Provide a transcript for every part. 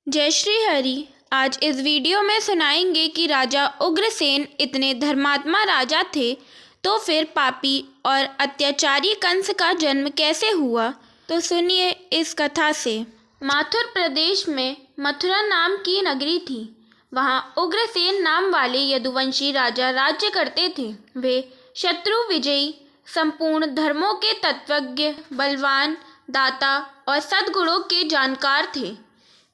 जय श्री हरि। आज इस वीडियो में सुनाएंगे कि राजा उग्रसेन इतने धर्मात्मा राजा थे, तो फिर पापी और अत्याचारी कंस का जन्म कैसे हुआ। तो सुनिए इस कथा से। माथुर प्रदेश में मथुरा नाम की नगरी थी। वहाँ उग्रसेन नाम वाले यदुवंशी राजा राज्य करते थे। वे शत्रु विजयी, संपूर्ण धर्मों के तत्वज्ञ, बलवान, दाता और सद्गुणों के जानकार थे।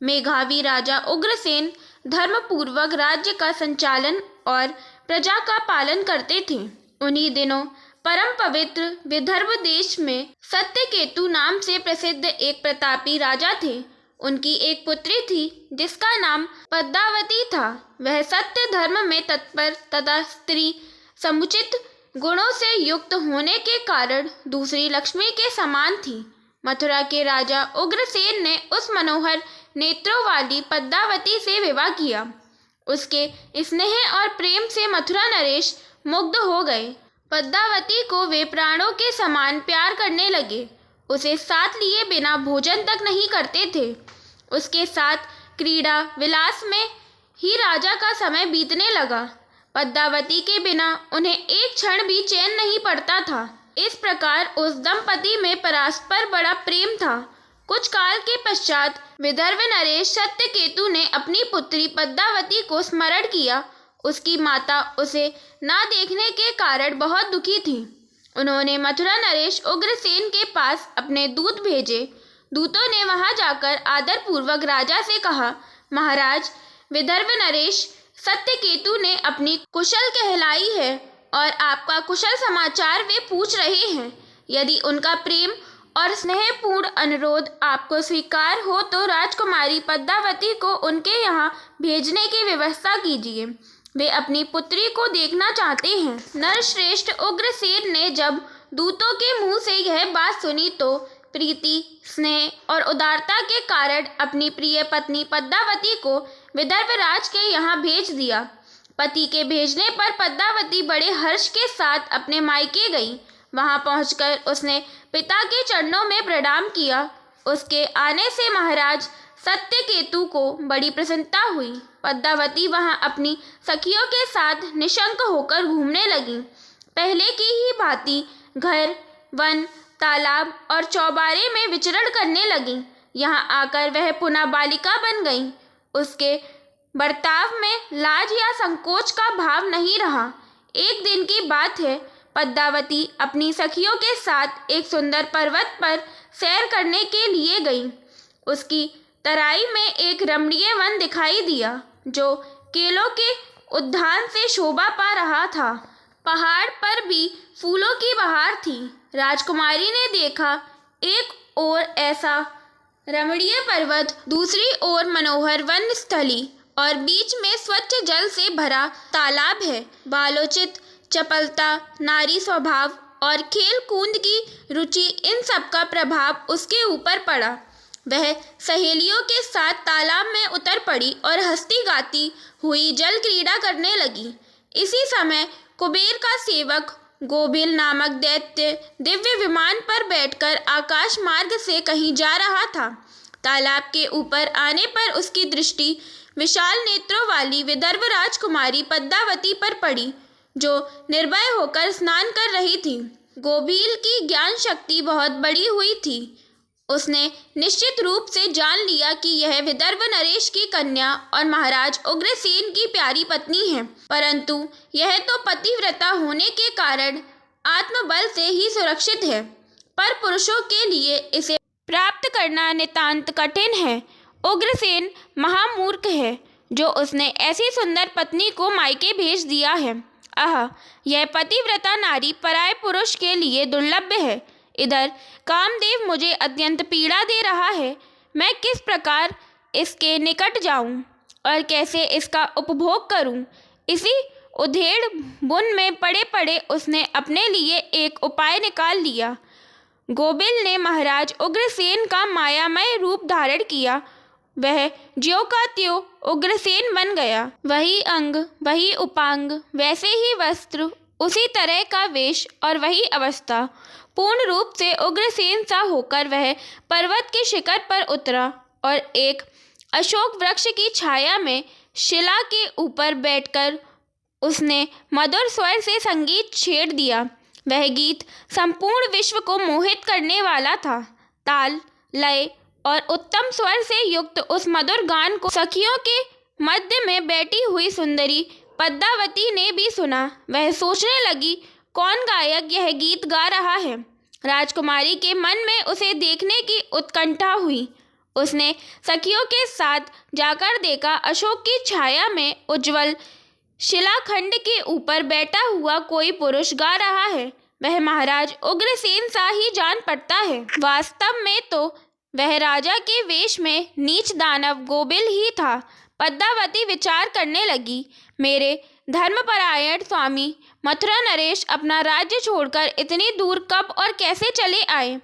मेघावी राजा उग्रसेन धर्मपूर्वक राज्य का संचालन और प्रजा का पालन करते थे। उन्हीं दिनों परम पवित्र विदर्भ देश में सत्यकेतु नाम से प्रसिद्ध एक प्रतापी राजा थे। उनकी एक पुत्री थी जिसका नाम पद्मावती था। वह सत्य धर्म में तत्पर तथा स्त्री समुचित गुणों से युक्त होने के कारण दूसरी लक्ष्मी के समान थी। मथुरा के राजा उग्रसेन ने उस मनोहर नेत्रों वाली पद्मावती से विवाह किया। उसके स्नेह और प्रेम से मथुरा नरेश मुग्ध हो गए। पद्मावती को वे प्राणों के समान प्यार करने लगे। उसे साथ लिए बिना भोजन तक नहीं करते थे। उसके साथ क्रीड़ा विलास में ही राजा का समय बीतने लगा। पद्मावती के बिना उन्हें एक क्षण भी चैन नहीं पड़ता था। इस प्रकार उस दंपति में परस्पर बड़ा प्रेम था। कुछ काल के पश्चात विदर्भ नरेश सत्यकेतु ने अपनी पुत्री पद्मावती को स्मरण किया। उसकी माता उसे ना देखने के कारण बहुत दुखी थी। उन्होंने मथुरा नरेश उग्रसेन के पास अपने दूत भेजे। दूतों ने वहां जाकर आदरपूर्वक राजा से कहा, महाराज, विदर्भ नरेश सत्यकेतु ने अपनी कुशल कहलाई है और आपका कुशल समाचार वे पूछ रहे हैं। यदि उनका प्रेम और स्नेहपूर्ण अनुरोध आपको स्वीकार हो तो राजकुमारी पद्मावती को उनके यहाँ भेजने की व्यवस्था कीजिए। वे अपनी पुत्री को देखना चाहते हैं। नरश्रेष्ठ उग्रसेन ने जब दूतों के मुंह से यह बात सुनी तो प्रीति, स्नेह और उदारता के कारण अपनी प्रिय पत्नी पद्मावती को विदर्भराज के यहाँ भेज दिया। पति के भेजने पर पद्मावती बड़े हर्ष के साथ अपने मायके गई। वहां पहुंचकर उसने पिता के चरणों में प्रणाम किया। उसके आने से महाराज सत्यकेतु को बड़ी प्रसन्नता हुई। पद्मावती वहां अपनी सखियों के साथ निशंक होकर घूमने लगी। पहले की ही भांति घर, वन, तालाब और चौबारे में विचरण करने लगी। यहाँ आकर वह पुनः बालिका बन गई। उसके बर्ताव में लाज या संकोच का भाव नहीं रहा। एक दिन की बात है, पद्मावती अपनी सखियों के साथ एक सुंदर पर्वत पर सैर करने के लिए गई। उसकी तराई में एक रमणीय वन दिखाई दिया जो केलों के उद्यान से शोभा पा रहा था। पहाड़ पर भी फूलों की बहार थी। राजकुमारी ने देखा, एक ओर ऐसा रमणीय पर्वत, दूसरी ओर मनोहर वन स्थली और बीच में स्वच्छ जल से भरा तालाब है। बालोचित, चपलता, नारी स्वभाव और खेल कूद की रुचि, इन सब का प्रभाव उसके ऊपर पड़ा। वह सहेलियों के साथ तालाब में उतर पड़ी और हंसती गाती हुई जल क्रीड़ा करने लगी। इसी समय कुबेर का सेवक गोभिल नामक दैत्य दिव्य विमान पर बैठकर आकाश मार्ग से कहीं जा रहा था। तालाब के ऊपर आने पर उसकी दृष्टि विशाल नेत्रों वाली विदर्भ राजकुमारी पद्मावती पर पड़ी, जो निर्भय होकर स्नान कर रही थी। गोभिल की ज्ञान शक्ति बहुत बड़ी हुई थी। उसने निश्चित रूप से जान लिया कि यह विदर्भ नरेश की कन्या और महाराज उग्रसेन की प्यारी पत्नी है, परंतु यह तो पतिव्रता होने के कारण आत्मबल से ही सुरक्षित है, पर पुरुषों के लिए इसे प्राप्त करना नितांत कठिन है। उग्रसेन महामूर्ख है जो उसने ऐसी सुंदर पत्नी को मायके भेज दिया है। यह पतिव्रता नारी पराये पुरुष के लिए दुर्लभ है। इधर कामदेव मुझे अत्यंत पीड़ा दे रहा है। मैं किस प्रकार इसके निकट जाऊं और कैसे इसका उपभोग करूं? इसी उधेड़ बुन में पड़े पड़े उसने अपने लिए एक उपाय निकाल लिया। गोभिल ने महाराज उग्रसेन का मायामय रूप धारण किया। वह ज्यों का त्यों उग्रसेन बन गया। वही अंग, वही उपांग, वैसे ही वस्त्र, उसी तरह का वेश और वही अवस्था। पूर्ण रूप से उग्रसेन सा होकर वह पर्वत के शिखर पर उतरा और एक अशोक वृक्ष की छाया में शिला के ऊपर बैठकर उसने मधुर स्वर से संगीत छेड़ दिया। वह गीत संपूर्ण विश्व को मोहित करने वाला था। ताल, लय और उत्तम स्वर से युक्त उस मधुर गान को सखियों के मध्य में बैठी हुई सुंदरी पद्मावती ने भी सुना। वह सोचने लगी, कौन गायक यह गीत गा रहा है। राजकुमारी के मन में उसे देखने की उत्कंठा हुई। उसने सखियों के साथ जाकर देखा, अशोक की छाया में उज्जवल शिलाखंड के ऊपर बैठा हुआ कोई पुरुष गा रहा है। वह महाराज उग्रसेन सा ही जान पड़ता है। वास्तव में तो वह राजा के वेश में नीच दानव गोबिल ही था। पद्मावती विचार करने लगी, मेरे धर्मपरायण स्वामी मथुरा नरेश अपना राज्य छोड़कर इतनी दूर कब और कैसे चले आए।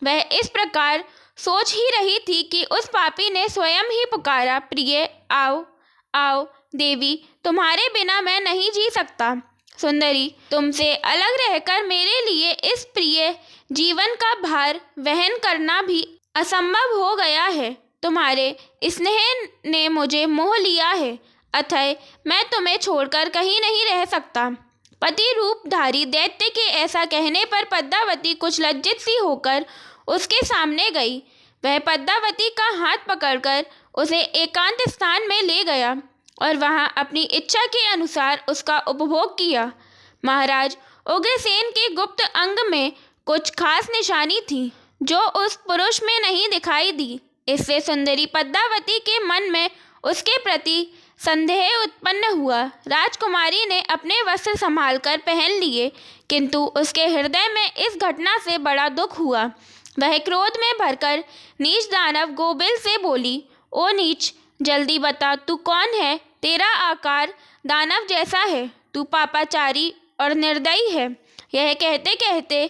वह इस प्रकार सोच ही रही थी कि उस पापी ने स्वयं ही पुकारा, प्रिय आओ आओ देवी, तुम्हारे बिना मैं नहीं जी सकता। सुंदरी, तुमसे अलग रहकर मेरे लिए इस प्रिय जीवन का भार वहन करना भी असंभव हो गया है। तुम्हारे स्नेह ने मुझे मोह लिया है, अतः मैं तुम्हें छोड़कर कहीं नहीं रह सकता। पति रूपधारी दैत्य के ऐसा कहने पर पद्मावती कुछ लज्जित सी होकर उसके सामने गई। वह पद्मावती का हाथ पकड़कर उसे एकांत स्थान में ले गया और वहां अपनी इच्छा के अनुसार उसका उपभोग किया। महाराज उग्रसेन के गुप्त अंग में कुछ खास निशानी थी जो उस पुरुष में नहीं दिखाई दी। इससे सुंदरी पद्मावती के मन में उसके प्रति संदेह उत्पन्न हुआ। राजकुमारी ने अपने वस्त्र संभालकर पहन लिए, किंतु उसके हृदय में इस घटना से बड़ा दुख हुआ। वह क्रोध में भरकर नीच दानव गोबिल से बोली, ओ नीच, जल्दी बता, तू कौन है? तेरा आकार दानव जैसा है, तू पापाचारी और निर्दयी है। यह कहते कहते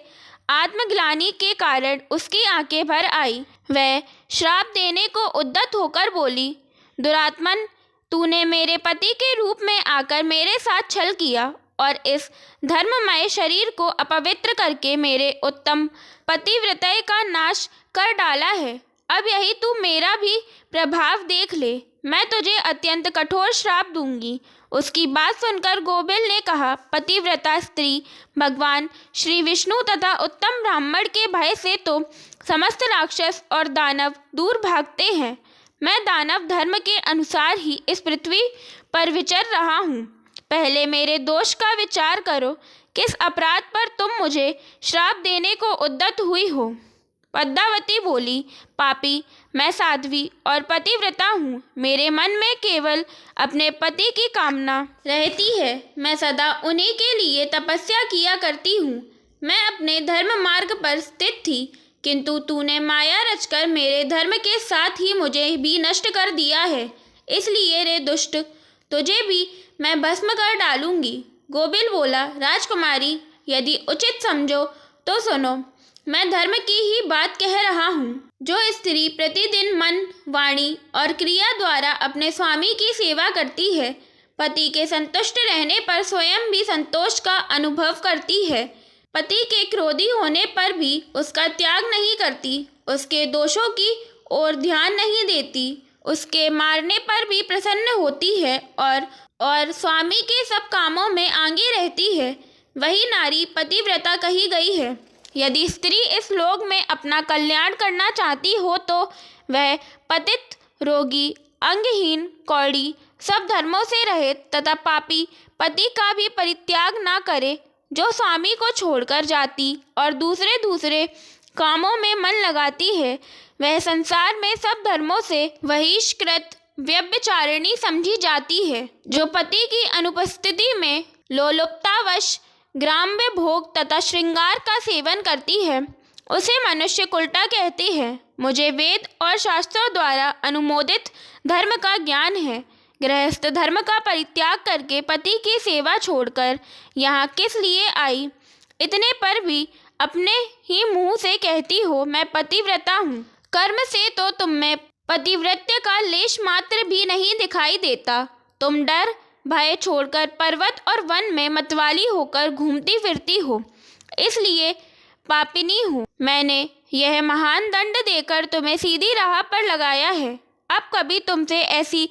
आत्मग्लानि के कारण उसकी आंखें भर आई। वह श्राप देने को उद्यत होकर बोली, दुरात्मन, तूने मेरे पति के रूप में आकर मेरे साथ छल किया और इस धर्ममय शरीर को अपवित्र करके मेरे उत्तम पतिव्रता का नाश कर डाला है। अब यही तू मेरा भी प्रभाव देख ले। मैं तुझे अत्यंत कठोर श्राप दूंगी। उसकी बात सुनकर गोबिल ने कहा, पतिव्रता स्त्री भगवान श्री विष्णु तथा उत्तम ब्राह्मण के भय से तो समस्त राक्षस और दानव दूर भागते हैं। मैं दानव धर्म के अनुसार ही इस पृथ्वी पर विचर रहा हूँ। पहले मेरे दोष का विचार करो, किस अपराध पर तुम मुझे श्राप देने को उद्यत हुई हो। पद्मावती बोली, पापी, मैं साध्वी और पतिव्रता हूँ। मेरे मन में केवल अपने पति की कामना रहती है। मैं सदा उन्हीं के लिए तपस्या किया करती हूँ। मैं अपने धर्म मार्ग पर स्थित थी, किंतु तूने माया रचकर मेरे धर्म के साथ ही मुझे भी नष्ट कर दिया है। इसलिए रे दुष्ट, तुझे भी मैं भस्म कर डालूंगी। गोबिल बोला, राजकुमारी, यदि उचित समझो तो सुनो। मैं धर्म की ही बात कह रहा हूँ। जो स्त्री प्रतिदिन मन, वाणी और क्रिया द्वारा अपने स्वामी की सेवा करती है, पति के संतुष्ट रहने पर स्वयं भी संतोष का अनुभव करती है, पति के क्रोधी होने पर भी उसका त्याग नहीं करती, उसके दोषों की ओर ध्यान नहीं देती, उसके मारने पर भी प्रसन्न होती है और स्वामी के सब कामों में आगे रहती है, वही नारी पतिव्रता कही गई है। यदि स्त्री इस लोक में अपना कल्याण करना चाहती हो तो वह पतित, रोगी, अंगहीन, कौड़ी, सब धर्मों से रहित तथा पापी पति का भी परित्याग न करे। जो स्वामी को छोड़कर जाती और दूसरे कामों में मन लगाती है, वह संसार में सब धर्मों से बहिष्कृत व्यभिचारिणी समझी जाती है। जो पति की अनुपस्थिति में लोलुपतावश ग्राम्य भोग तथा श्रृंगार का सेवन करती है, उसे मनुष्य कुलटा कहती है। मुझे वेद और शास्त्रों द्वारा अनुमोदित धर्म का ज्ञान है। गृहस्थ धर्म का परित्याग करके पति की सेवा छोड़कर यहाँ किस लिए आई? इतने पर भी अपने ही मुंह से कहती हो, मैं पतिव्रता हूँ। कर्म से तो तुम में पतिव्रत्य का लेश मात्र भी नहीं दिखाई देता। तुम डर भय छोड़कर पर्वत और वन में मतवाली होकर घूमती फिरती हो, इसलिए पापिनी हो। मैंने यह महान दंड देकर तुम्हें सीधी राह पर लगाया है। अब कभी तुमसे ऐसी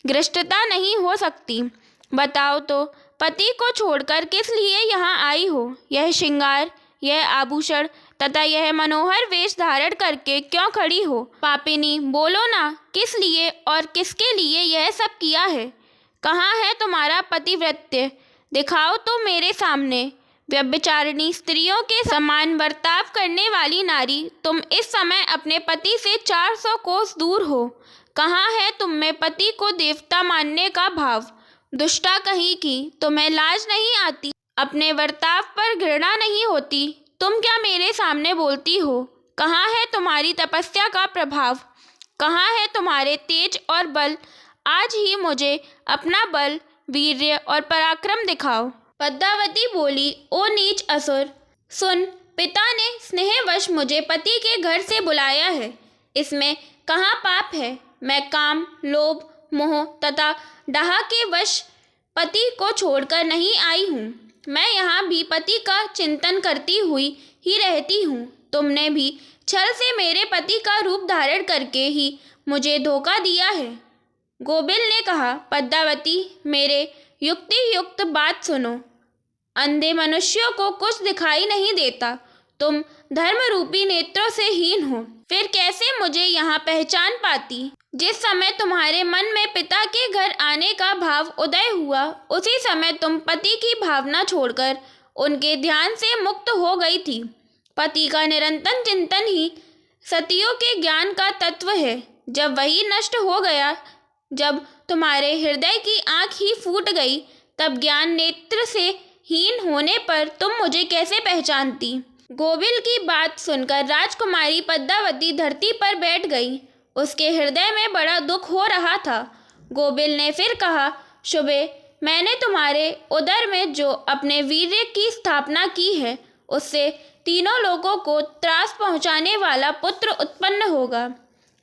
घृष्टता नहीं हो सकती। बताओ तो, पति को छोड़कर किस लिए यहाँ आई हो? यह श्रृंगार, यह आभूषण तथा यह मनोहर वेश धारण करके क्यों खड़ी हो? पापिनी, बोलो ना, किस लिए और किसके लिए यह सब किया है? कहाँ है तुम्हारा पतिव्रत्य? दिखाओ तो मेरे सामने। व्यभिचारिणी स्त्रियों के समान बर्ताव करने वाली नारी, तुम इस समय अपने पति से 400 कोस दूर हो। कहाँ है तुम में पति को देवता मानने का भाव? दुष्टा कहीं की, तुम्हें लाज नहीं आती? अपने बर्ताव पर घृणा नहीं होती? तुम क्या मेरे सामने बोलती हो? कहाँ है तुम्हारी तपस्या का प्रभाव? कहाँ है तुम्हारे तेज और बल? आज ही मुझे अपना बल, वीर्य और पराक्रम दिखाओ। पद्मावती बोली, ओ नीच असुर, सुन, पिता ने स्नेहवश मुझे पति के घर से बुलाया है। इसमें कहाँ पाप है? मैं काम, लोभ, मोह तथा डाह के वश पति को छोड़कर नहीं आई हूँ। मैं यहाँ भी पति का चिंतन करती हुई ही रहती हूँ। तुमने भी छल से मेरे पति का रूप धारण करके ही मुझे धोखा दिया है। गोबिल ने कहा, पद्मावती, मेरे युक्ति युक्त बात सुनो। अंधे मनुष्यों को कुछ दिखाई नहीं देता। तुम धर्म रूपी नेत्रों से हीन हो, फिर कैसे मुझे यहाँ पहचान पाती? जिस समय तुम्हारे मन में पिता के घर आने का भाव उदय हुआ, उसी समय तुम पति की भावना छोड़कर उनके ध्यान से मुक्त हो गई थी। पति का निरंतर चिंतन ही सतियों के ज्ञान का तत्व है। जब वही नष्ट हो गया, जब तुम्हारे हृदय की आँख ही फूट गई, तब ज्ञान नेत्र से हीन होने पर तुम मुझे कैसे पहचानती? गोबिल की बात सुनकर राजकुमारी पद्मावती धरती पर बैठ गई। उसके हृदय में बड़ा दुख हो रहा था। गोबिल ने फिर कहा, शुभे, मैंने तुम्हारे उदर में जो अपने वीर्य की स्थापना की है, उससे तीनों लोगों को त्रास पहुंचाने वाला पुत्र उत्पन्न होगा।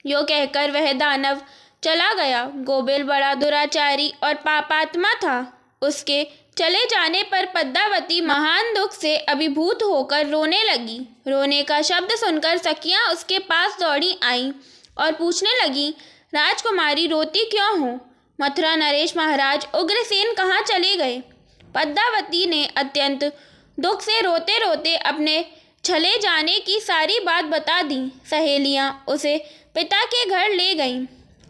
यो कहकर वह दानव चला गया। गोबिल बड़ा दुराचारी और पापात्मा था। उसके चले जाने पर पद्मावती महान दुख से अभिभूत होकर रोने लगी। रोने का शब्द सुनकर सखियां उसके पास दौड़ी आईं और पूछने लगी, राजकुमारी, रोती क्यों हो? मथुरा नरेश महाराज उग्रसेन कहाँ चले गए? पद्मावती ने अत्यंत दुख से रोते रोते अपने चले जाने की सारी बात बता दी। सहेलियां उसे पिता के घर ले गईं।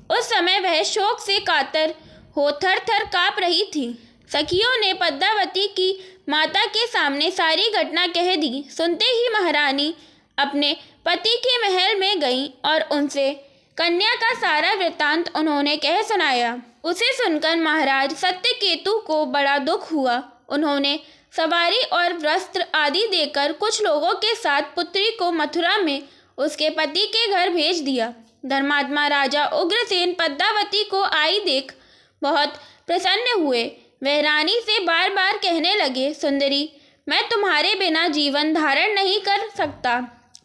उस समय वह शोक से कातर हो थर थर काँप रही थी। सखियों ने पद्मावती की माता के सामने सारी घटना कह दी। सुनते ही महारानी अपने पति के महल में गईं और उनसे कन्या का सारा वृत्तांत उन्होंने कह सुनाया। उसे सुनकर महाराज सत्यकेतु को बड़ा दुख हुआ। उन्होंने सवारी और वस्त्र आदि देकर कुछ लोगों के साथ पुत्री को मथुरा में उसके पति के घर भेज दिया। धर्मात्मा राजा उग्रसेन पद्मावती को आई देख बहुत प्रसन्न हुए। वह रानी से बार बार कहने लगे, सुंदरी, मैं तुम्हारे बिना जीवन धारण नहीं कर सकता।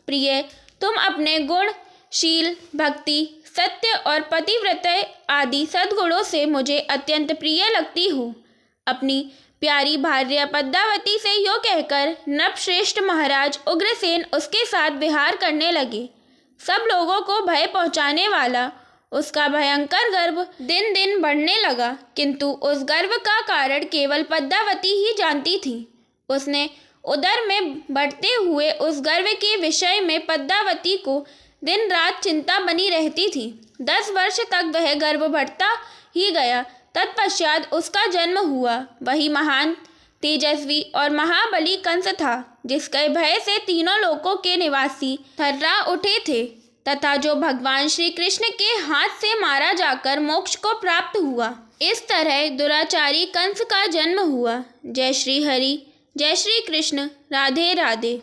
प्रिय, तुम अपने गुण, शील, भक्ति, सत्य और पतिव्रता आदि सद्गुणों से मुझे अत्यंत प्रिय लगती हो। अपनी प्यारी भार्या पद्मावती से यो कहकर नृपश्रेष्ठ महाराज उग्रसेन उसके साथ विहार करने लगे। सब लोगों को भय पहुंचाने वाला उसका भयंकर गर्व दिन दिन बढ़ने लगा, किंतु उस गर्व का कारण केवल पद्मावती ही जानती थी। उसने उदर में बढ़ते हुए उस गर्व के विषय में पद्मावती को दिन रात चिंता बनी रहती थी। 10 वर्ष तक वह गर्व बढ़ता ही गया। तत्पश्चात उसका जन्म हुआ। वही महान, तेजस्वी और महाबली कंस था, जिसके भय से तीनों लोकों के निवासी थर्रा उठे थे तथा जो भगवान श्री कृष्ण के हाथ से मारा जाकर मोक्ष को प्राप्त हुआ। इस तरह दुराचारी कंस का जन्म हुआ। जय श्री हरि, जय श्री कृष्ण, राधे राधे।